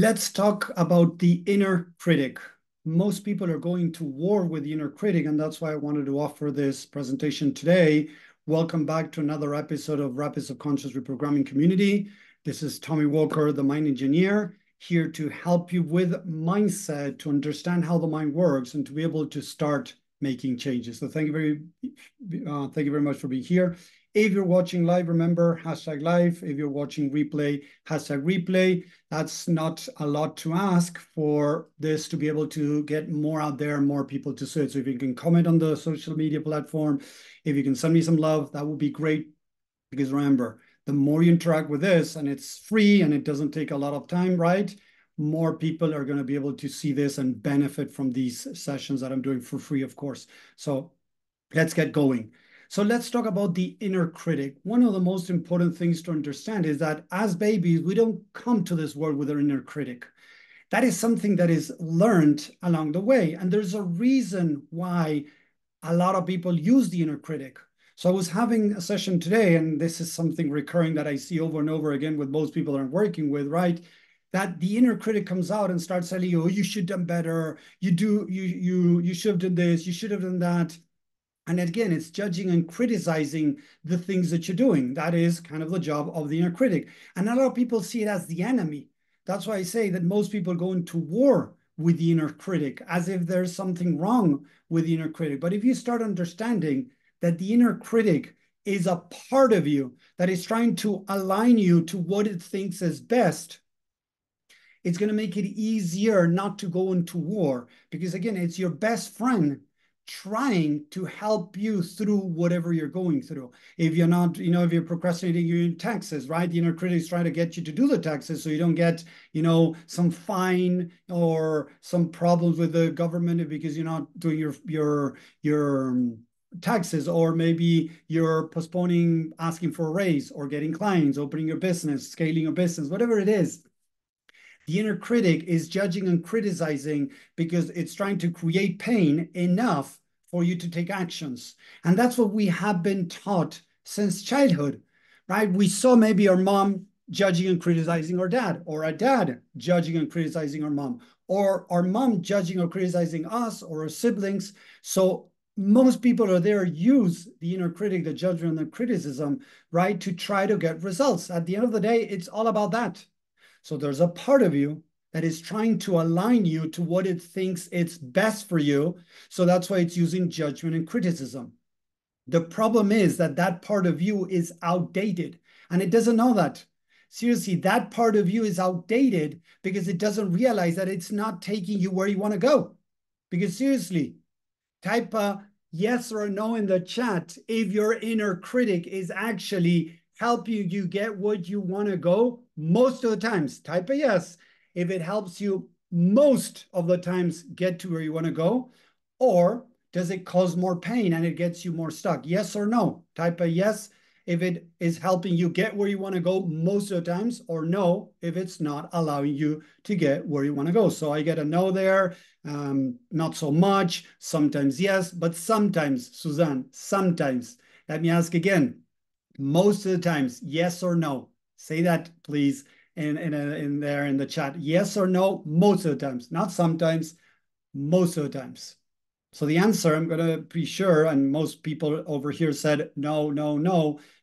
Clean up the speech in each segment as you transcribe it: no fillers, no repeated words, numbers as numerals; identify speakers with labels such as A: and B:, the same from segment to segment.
A: Let's talk about the inner critic. Most people are going to war with the inner critic, and that's why I wanted to offer this presentation today. Welcome back to another episode of Rapid Subconscious Reprogramming Community. This is Tommy Walker, the mind engineer, here to help you with mindset, to understand how the mind works, and to be able to start making changes. So thank you very much for being here. If you're watching live, remember #live. If you're watching replay, #replay. That's not a lot to ask for this to be able to get more out there, more people to see it. So if you can comment on the social media platform, if you can send me some love, that would be great. Because remember, the more you interact with this, and it's free and it doesn't take a lot of time, right? More people are going to be able to see this and benefit from these sessions that I'm doing for free, of course. So let's get going. So let's talk about the inner critic. One of the most important things to understand is that as babies, we don't come to this world with our inner critic. That is something that is learned along the way. And there's a reason why a lot of people use the inner critic. So I was having a session today, and this is something recurring that I see over and over again with most people that I'm working with, right? That the inner critic comes out and starts telling you, oh, you should have done better. You should have done this. You should have done that. And again, it's judging and criticizing the things that you're doing. That is kind of the job of the inner critic. And a lot of people see it as the enemy. That's why I say that most people go into war with the inner critic as if there's something wrong with the inner critic. But if you start understanding that the inner critic is a part of you that is trying to align you to what it thinks is best, it's going to make it easier not to go into war. Because again, it's your best friend trying to help you through whatever you're going through. If you're not, if you're procrastinating your taxes, right? The inner critic is trying to get you to do the taxes so you don't get, some fine or some problems with the government because you're not doing your taxes, or maybe you're postponing asking for a raise or getting clients, opening your business, scaling your business, whatever it is. The inner critic is judging and criticizing because it's trying to create pain enough for you to take actions. And that's what we have been taught since childhood, right? We saw maybe our mom judging and criticizing our dad, or a dad judging and criticizing our mom, or our mom judging or criticizing us or our siblings. So most people are there use the inner critic, the judgment and the criticism, right, to try to get results. At the end of the day, it's all about that. So there's a part of you that is trying to align you to what it thinks it's best for you. So that's why it's using judgment and criticism. The problem is that that part of you is outdated, and it doesn't know that. Seriously, that part of you is outdated because it doesn't realize that it's not taking you where you want to go. Because seriously, type a yes or a no in the chat if your inner critic is actually helping you get what you want to go. Most of the times, type a yes if it helps you most of the times get to where you want to go, or does it cause more pain and it gets you more stuck? Yes or no. Type a yes if it is helping you get where you want to go most of the times, or no if it's not allowing you to get where you want to go. So I get a no there, not so much, sometimes yes, but sometimes, Suzanne, sometimes. Let me ask again. Most of the times, yes or no. Say that, please, in there in the chat. Yes or no, most of the times. Not sometimes, most of the times. So the answer, I'm going to be sure, and most people over here said no, no,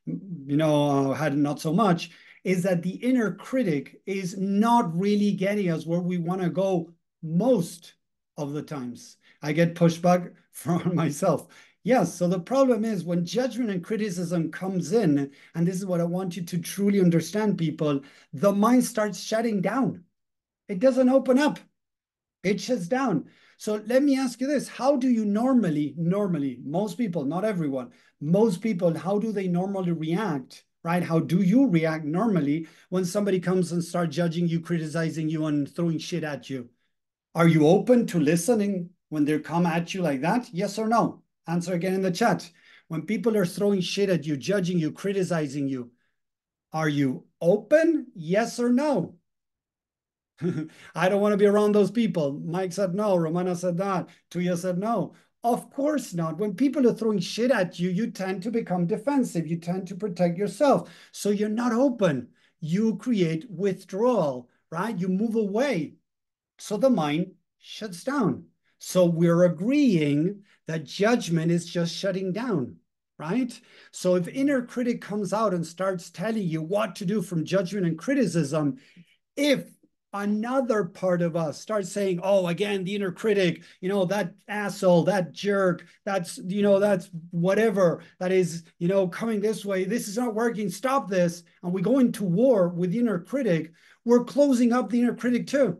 A: no, had not so much, is that the inner critic is not really getting us where we want to go most of the times. I get pushback from myself. Yes, so the problem is when judgment and criticism comes in, and this is what I want you to truly understand, people, the mind starts shutting down. It doesn't open up. It shuts down. So let me ask you this. How do you normally, most people, not everyone, most people, how do they normally react, right? How do you react normally when somebody comes and starts judging you, criticizing you, and throwing shit at you? Are you open to listening when they come at you like that? Yes or no? Answer again in the chat. When people are throwing shit at you, judging you, criticizing you, are you open? Yes or no? I don't want to be around those people. Mike said no. Romana said that. Tuya said no. Of course not. When people are throwing shit at you, you tend to become defensive. You tend to protect yourself. So you're not open. You create withdrawal, right? You move away. So the mind shuts down. So we're agreeing that judgment is just shutting down, right? So if inner critic comes out and starts telling you what to do from judgment and criticism, if another part of us starts saying, oh, again, the inner critic, that asshole, that jerk, that's whatever, that is, coming this way, this is not working, stop this. And we go into war with the inner critic, we're closing up the inner critic too.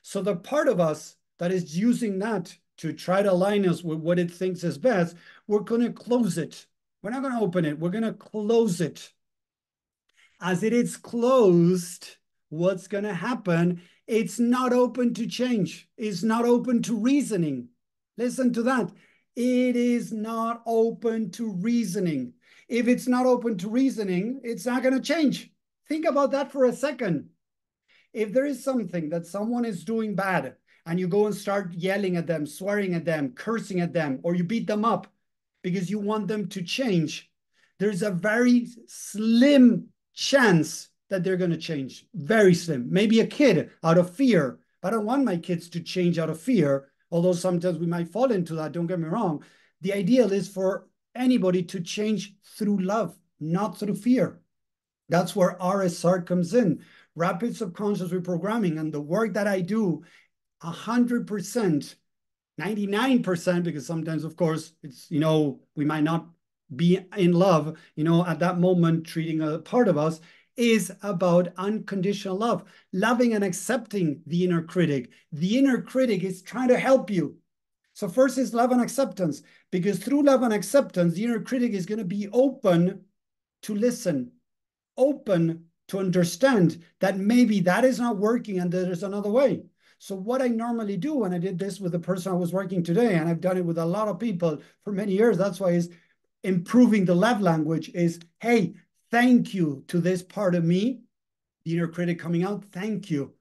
A: So the part of us that is using that to try to align us with what it thinks is best, we're going to close it. We're not going to open it. We're going to close it. As it is closed, what's going to happen? It's not open to change. It's not open to reasoning. Listen to that. It is not open to reasoning. If it's not open to reasoning, it's not going to change. Think about that for a second. If there is something that someone is doing bad and you go and start yelling at them, swearing at them, cursing at them, or you beat them up because you want them to change, there's a very slim chance that they're going to change. Very slim. Maybe a kid out of fear. But I don't want my kids to change out of fear, although sometimes we might fall into that. Don't get me wrong. The ideal is for anybody to change through love, not through fear. That's where RSR comes in. Rapid subconscious reprogramming, and the work that I do 100%, 99%, because sometimes, of course, it's, we might not be in love, at that moment, treating a part of us, is about unconditional love, loving and accepting the inner critic. The inner critic is trying to help you. So first is love and acceptance, because through love and acceptance, the inner critic is going to be open to listen, open to understand that maybe that is not working and there's another way. So what I normally do, and I did this with the person I was working today, and I've done it with a lot of people for many years, that's why is improving the love language is, hey, thank you to this part of me, the inner critic coming out, thank you.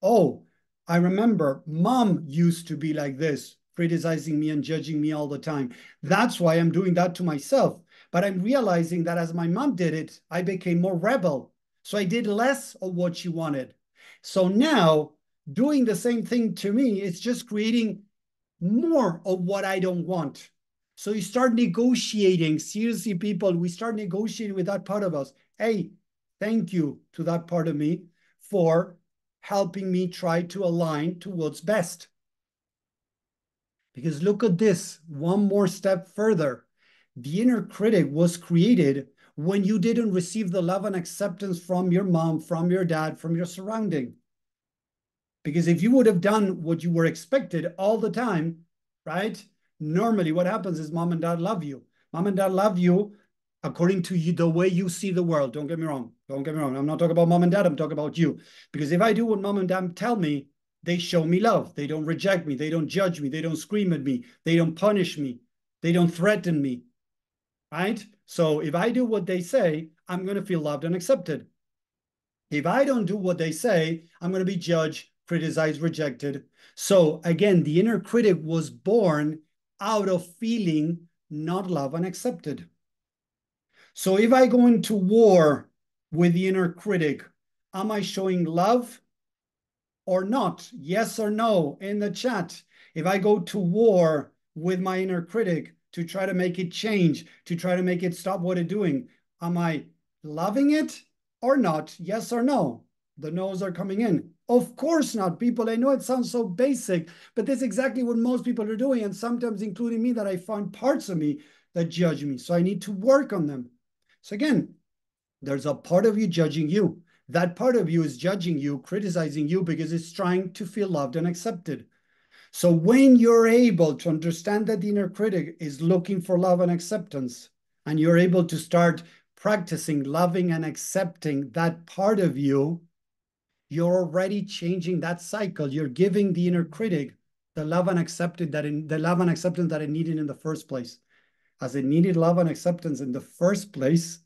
A: Oh, I remember mom used to be like this, criticizing me and judging me all the time. That's why I'm doing that to myself. But I'm realizing that as my mom did it, I became more rebel. So I did less of what she wanted. So now doing the same thing to me, it's just creating more of what I don't want. So you start negotiating. Seriously, people, we start negotiating with that part of us. Hey, thank you to that part of me for helping me try to align to what's best. Because look at this, one more step further. The inner critic was created when you didn't receive the love and acceptance from your mom, from your dad, from your surrounding. Because if you would have done what you were expected all the time, right? Normally what happens is mom and dad love you. Mom and dad love you according to you, the way you see the world. Don't get me wrong. Don't get me wrong. I'm not talking about mom and dad. I'm talking about you. Because if I do what mom and dad tell me, they show me love. They don't reject me. They don't judge me. They don't scream at me. They don't punish me. They don't threaten me, right? So if I do what they say, I'm going to feel loved and accepted. If I don't do what they say, I'm going to be judged, criticized, rejected. So again, the inner critic was born out of feeling not loved and accepted. So if I go into war with the inner critic, am I showing love or not? Yes or no in the chat. If I go to war with my inner critic to try to make it change, to try to make it stop what it's doing, am I loving it or not? Yes or no? The no's are coming in. Of course not, people. I know it sounds so basic, but that's exactly what most people are doing, and sometimes including me, that I find parts of me that judge me. So I need to work on them. So again, there's a part of you judging you. That part of you is judging you, criticizing you because it's trying to feel loved and accepted. So when you're able to understand that the inner critic is looking for love and acceptance, and you're able to start practicing loving and accepting that part of you, you're already changing that cycle. You're giving the inner critic the love and acceptance that it needed in the first place. As it needed love and acceptance in the first place,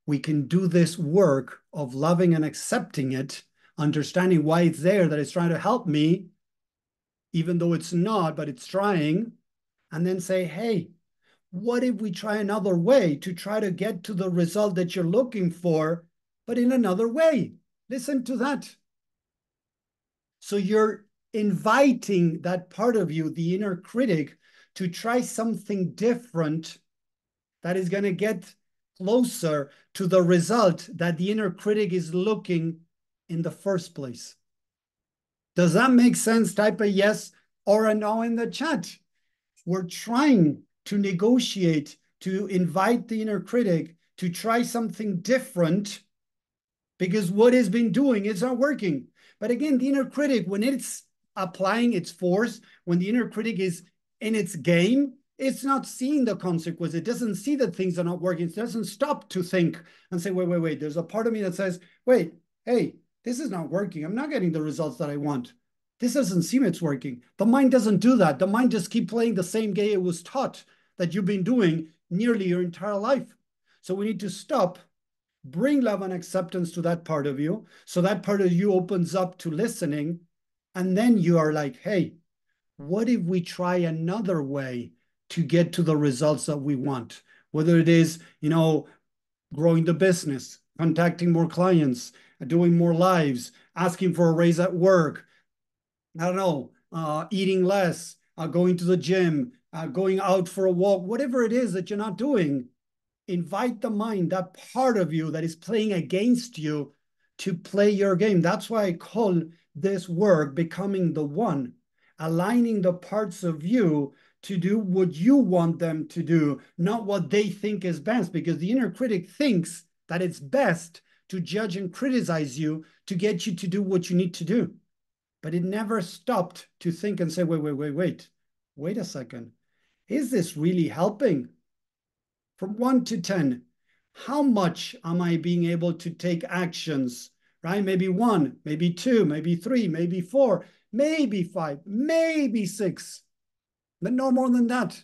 A: we can do this work of loving and accepting it, understanding why it's there, that it's trying to help me, even though it's not, but it's trying, and then say, hey, what if we try another way to try to get to the result that you're looking for, but in another way? Listen to that. So you're inviting that part of you, the inner critic, to try something different that is going to get closer to the result that the inner critic is looking in the first place. Does that make sense? Type a yes or a no in the chat. We're trying to negotiate, to invite the inner critic to try something different because what it's been doing is not working. But again, the inner critic, when it's applying its force, when the inner critic is in its game, it's not seeing the consequence. It doesn't see that things are not working. It doesn't stop to think and say, wait. There's a part of me that says, wait, hey, this is not working. I'm not getting the results that I want. This doesn't seem it's working. The mind doesn't do that. The mind just keep playing the same game it was taught that you've been doing nearly your entire life. So we need to stop, bring love and acceptance to that part of you. So that part of you opens up to listening. And then you are like, hey, what if we try another way to get to the results that we want? Whether it is, growing the business, contacting more clients, doing more lives, asking for a raise at work, I don't know, eating less, going to the gym, going out for a walk, whatever it is that you're not doing, invite the mind, that part of you that is playing against you, to play your game. That's why I call this work becoming the one, aligning the parts of you to do what you want them to do, not what they think is best, because the inner critic thinks that it's best to judge and criticize you to get you to do what you need to do. But it never stopped to think and say, wait a second. Is this really helping? From 1 to 10, how much am I being able to take actions, right? Maybe 1, maybe 2, maybe 3, maybe 4, maybe 5, maybe 6, but no more than that.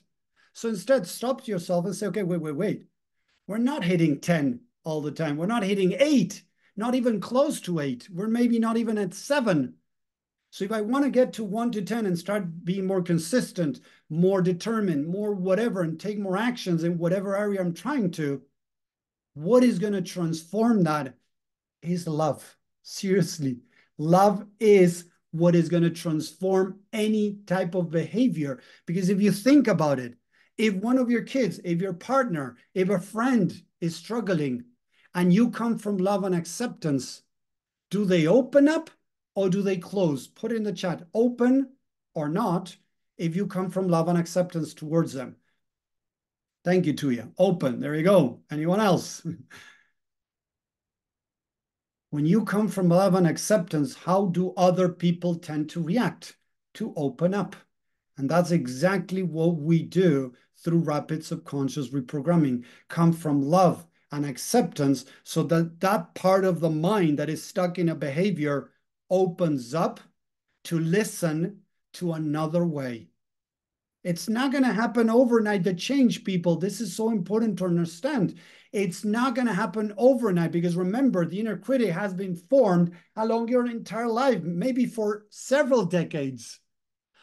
A: So instead, stop yourself and say, okay, wait. We're not hitting 10 all the time. We're not hitting 8, not even close to 8. We're maybe not even at 7. So if I want to get to 1 to 10 and start being more consistent, more determined, more whatever, and take more actions in whatever area I'm trying to, what is going to transform that is love. Seriously, love is what is going to transform any type of behavior. Because if you think about it, if one of your kids, if your partner, if a friend is struggling and you come from love and acceptance, do they open up or do they close? Put in the chat, open or not, if you come from love and acceptance towards them. Thank you, Tuya. Open. There you go. Anyone else? When you come from love and acceptance, how do other people tend to react? To open up. And that's exactly what we do through rapid subconscious reprogramming. Come from love and acceptance so that that part of the mind that is stuck in a behavior opens up to listen to another way. It's not going to happen overnight to change, people. This is so important to understand. It's not going to happen overnight because remember, the inner critic has been formed along your entire life, maybe for several decades.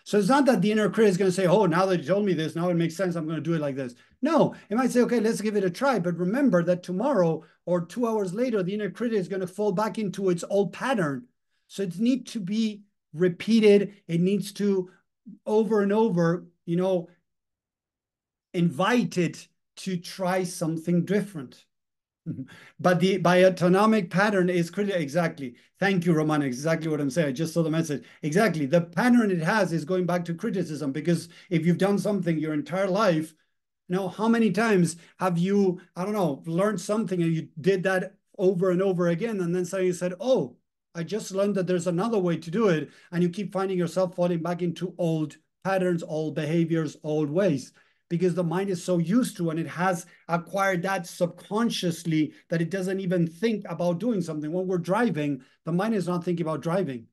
A: So it's not that the inner critic is going to say, oh, now that you told me this, now it makes sense, I'm going to do it like this. No, it might say, okay, let's give it a try. But remember that tomorrow or 2 hours later, the inner critic is going to fall back into its old pattern. So it needs to be repeated. It needs to over and over, invite it to try something different. But the autonomic pattern is critical. Exactly. Thank you, Roman. Exactly what I'm saying. I just saw the message. Exactly. The pattern it has is going back to criticism, because if you've done something your entire life, how many times have you, I don't know, learned something and you did that over and over again, and then suddenly you said, oh, I just learned that there's another way to do it, and you keep finding yourself falling back into old patterns, old behaviors, old ways, because the mind is so used to and it has acquired that subconsciously that it doesn't even think about doing something. When we're driving, the mind is not thinking about driving.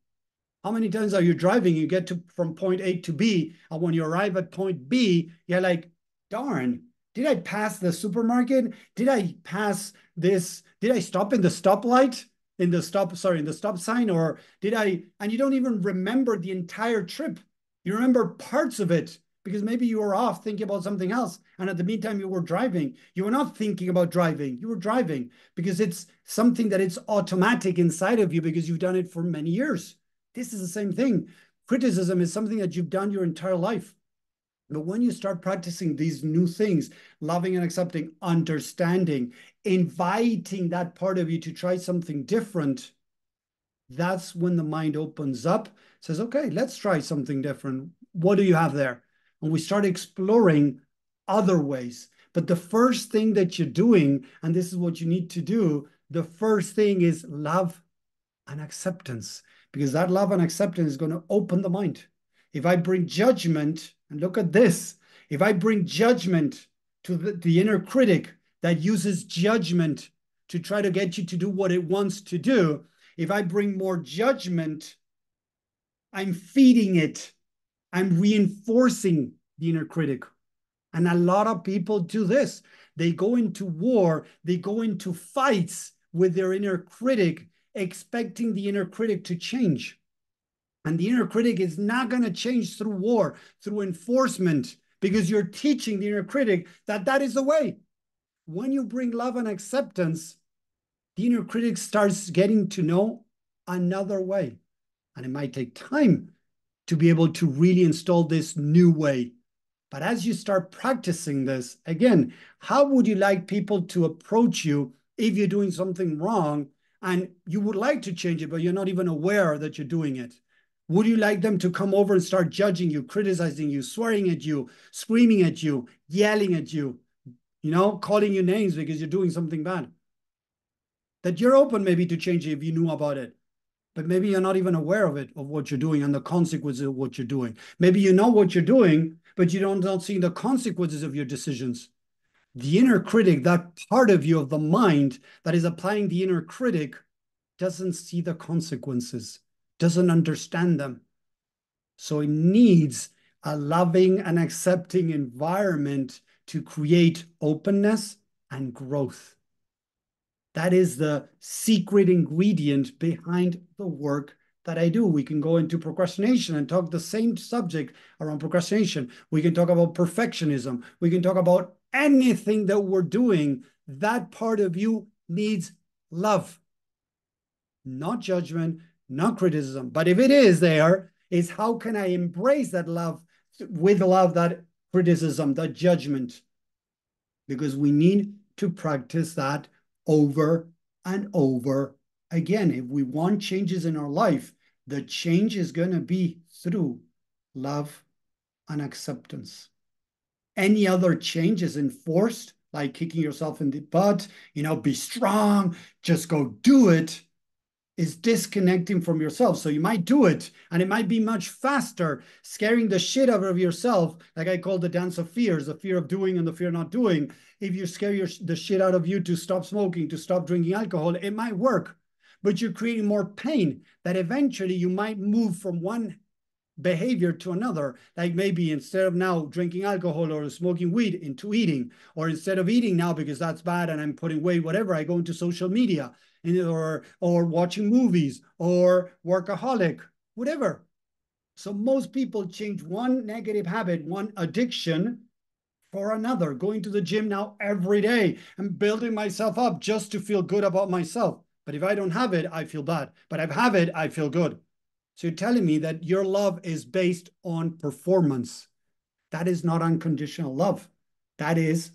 A: How many times are you driving? You get from point A to B, and when you arrive at point B, you're like, darn, did I pass the supermarket? Did I pass this? Did I stop in the stoplight? In the stop sign? Or did I? And you don't even remember the entire trip. You remember parts of it because maybe you were off thinking about something else. And at the meantime, you were driving. You were not thinking about driving. You were driving because it's something that it's automatic inside of you because you've done it for many years. This is the same thing. Criticism is something that you've done your entire life. But when you start practicing these new things, loving and accepting, understanding, inviting that part of you to try something different, that's when the mind opens up, says, okay, let's try something different. What do you have there? And we start exploring other ways. But the first thing that you're doing, and this is what you need to do, the first thing is love and acceptance, because that love and acceptance is going to open the mind. If I bring judgment, and look at this, if I bring judgment to the inner critic that uses judgment to try to get you to do what it wants to do, if I bring more judgment, I'm feeding it. I'm reinforcing the inner critic. And a lot of people do this. They go into war, they go into fights with their inner critic, expecting the inner critic to change. And the inner critic is not going to change through war, through enforcement, because you're teaching the inner critic that that is the way. When you bring love and acceptance, the inner critic starts getting to know another way. And it might take time to be able to really install this new way. But as you start practicing this, again, how would you like people to approach you if you're doing something wrong and you would like to change it, but you're not even aware that you're doing it? Would you like them to come over and start judging you, criticizing you, swearing at you, screaming at you, yelling at you, calling you names because you're doing something bad? That you're open maybe to change it if you knew about it, but maybe you're not even aware of it, of what you're doing and the consequences of what you're doing. Maybe you know what you're doing, but you don't see the consequences of your decisions. The inner critic, that part of you of the mind that is applying the inner critic, doesn't see the consequences, doesn't understand them. So it needs a loving and accepting environment to create openness and growth. That is the secret ingredient behind the work that I do. We can go into procrastination and talk the same subject around procrastination. We can talk about perfectionism. We can talk about anything that we're doing. That part of you needs love, not judgment, not criticism. But if it is there, is how can I embrace that love with love, that criticism, that judgment? Because we need to practice that over and over again. If we want changes in our life, the change is going to be through love and acceptance. Any other change is enforced, like kicking yourself in the butt, be strong, just go do it, is disconnecting from yourself. So you might do it, and it might be much faster, scaring the shit out of yourself, like I call the dance of fears, the fear of doing and the fear of not doing. If you scare the shit out of you to stop smoking, to stop drinking alcohol, it might work, but you're creating more pain that eventually you might move from one behavior to another, like maybe instead of now drinking alcohol or smoking weed, into eating, or instead of eating now because that's bad and I'm putting weight, whatever, I go into social media, or watching movies, or workaholic, whatever. So most people change one negative habit, one addiction, for another. Going to the gym now every day and building myself up just to feel good about myself. But if I don't have it, I feel bad. But if I have it, I feel good. So you're telling me that your love is based on performance. That is not unconditional love. That is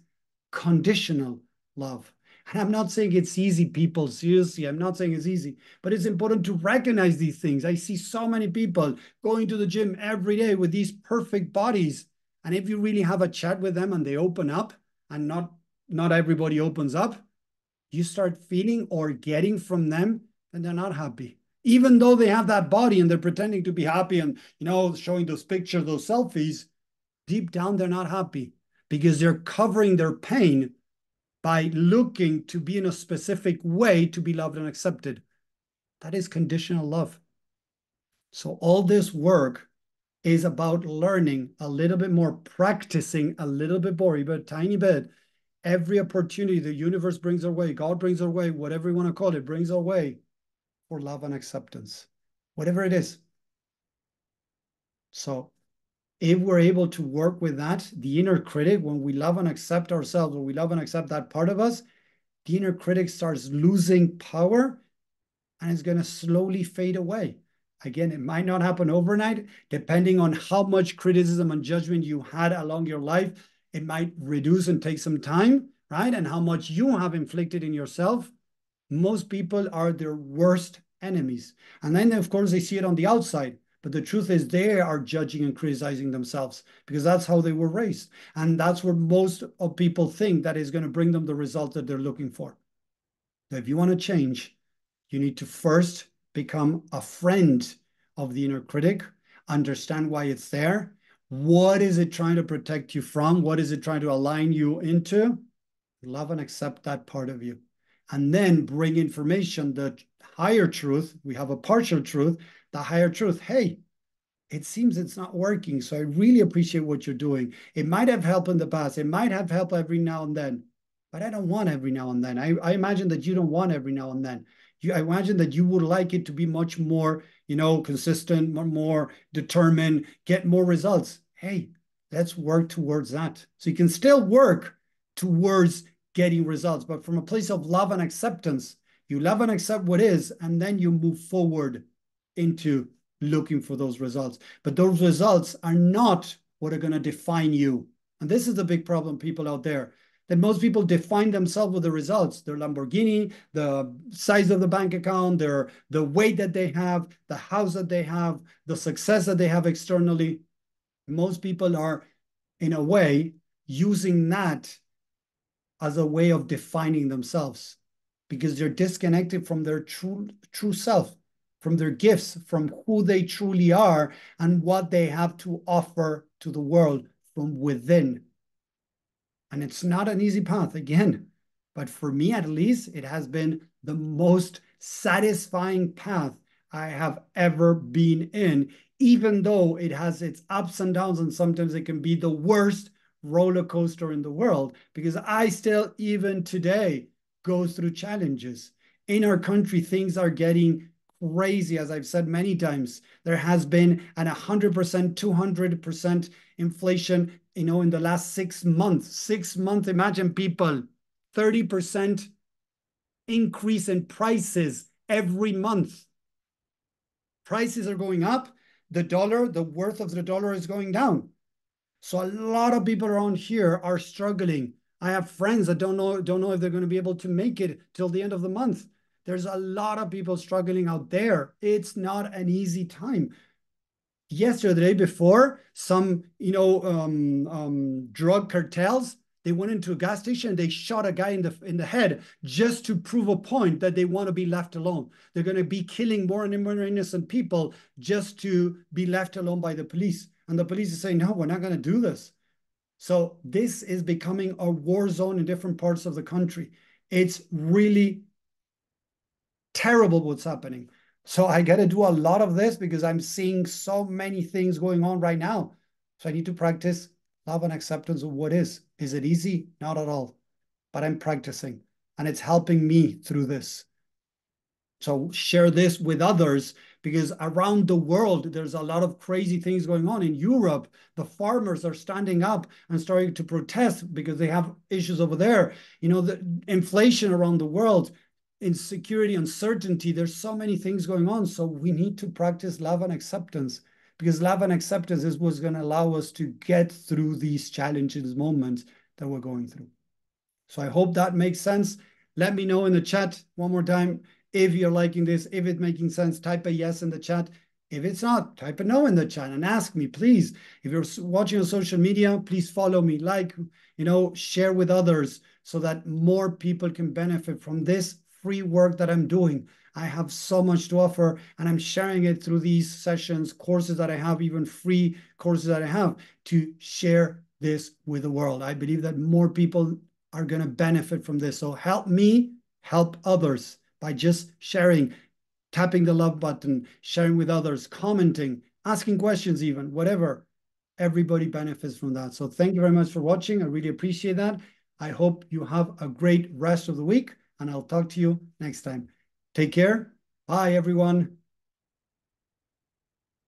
A: conditional love. And I'm not saying it's easy, people. Seriously, I'm not saying it's easy, but it's important to recognize these things. I see so many people going to the gym every day with these perfect bodies. And if you really have a chat with them and they open up, and not everybody opens up, you start feeling or getting from them that they're not happy. Even though they have that body and they're pretending to be happy and, showing those pictures, those selfies, deep down, they're not happy because they're covering their pain by looking to be in a specific way to be loved and accepted. That is conditional love. So all this work is about learning a little bit more, practicing a little bit more, even a tiny bit. Every opportunity the universe brings our way, God brings our way, whatever you want to call it, brings our way for love and acceptance, whatever it is. So if we're able to work with that, the inner critic, when we love and accept ourselves, when we love and accept that part of us, the inner critic starts losing power and it's going to slowly fade away. Again, it might not happen overnight, depending on how much criticism and judgment you had along your life. It might reduce and take some time, right? And how much you have inflicted in yourself. Most people are their worst enemies. And then, of course, they see it on the outside. But the truth is, they are judging and criticizing themselves because that's how they were raised. And that's what most of people think that is going to bring them the result that they're looking for. So if you want to change, you need to first become a friend of the inner critic, understand why it's there. What is it trying to protect you from? What is it trying to align you into? Love and accept that part of you. And then bring information, the higher truth. We have a partial truth, the higher truth. Hey, it seems it's not working. So I really appreciate what you're doing. It might have helped in the past. It might have helped every now and then, but I don't want every now and then. I imagine that you don't want every now and then. I imagine that you would like it to be much more, consistent, more determined, get more results. Hey, let's work towards that. So you can still work towards getting results, but from a place of love and acceptance. You love and accept what is, and then you move forward into looking for those results. But those results are not what are going to define you. And this is the big problem, people out there, that most people define themselves with the results, their Lamborghini, the size of the bank account, the weight that they have, the house that they have, the success that they have externally. Most people are, in a way, using that as a way of defining themselves because they're disconnected from their true self, from their gifts, from who they truly are and what they have to offer to the world from within. And it's not an easy path, again, but for me at least, it has been the most satisfying path I have ever been in, even though it has its ups and downs, and sometimes it can be the worst roller coaster in the world, because I still, even today, go through challenges. In our country, things are getting crazy, as I've said many times. There has been an 100%, 200% inflation, in the last 6 months. 6 months, imagine people, 30% increase in prices every month. Prices are going up. The dollar, the worth of the dollar is going down. So a lot of people around here are struggling. I have friends that don't know if they're going to be able to make it till the end of the month. There's a lot of people struggling out there. It's not an easy time. Yesterday, the day before, some drug cartels, they went into a gas station and they shot a guy in the head just to prove a point that they want to be left alone. They're going to be killing more and more innocent people just to be left alone by the police. And the police is saying, no, we're not going to do this. So this is becoming a war zone in different parts of the country. It's really terrible what's happening. So I got to do a lot of this because I'm seeing so many things going on right now. So I need to practice love and acceptance of what is. Is it easy? Not at all. But I'm practicing and it's helping me through this. So share this with others because around the world, there's a lot of crazy things going on. In Europe, the farmers are standing up and starting to protest because they have issues over there. The inflation around the world, insecurity, uncertainty, there's so many things going on. So we need to practice love and acceptance because love and acceptance is what's going to allow us to get through these challenges, moments that we're going through. So I hope that makes sense. Let me know in the chat one more time if you're liking this, if it's making sense. Type a yes in the chat. If it's not, type a no in the chat and ask me, please. If you're watching on social media, please follow me, share with others so that more people can benefit from this free work that I'm doing. I have so much to offer and I'm sharing it through these sessions, courses that I have, even free courses that I have to share this with the world. I believe that more people are going to benefit from this. So help me help others by just sharing, tapping the love button, sharing with others, commenting, asking questions even, whatever. Everybody benefits from that. So thank you very much for watching. I really appreciate that. I hope you have a great rest of the week and I'll talk to you next time. Take care. Bye, everyone.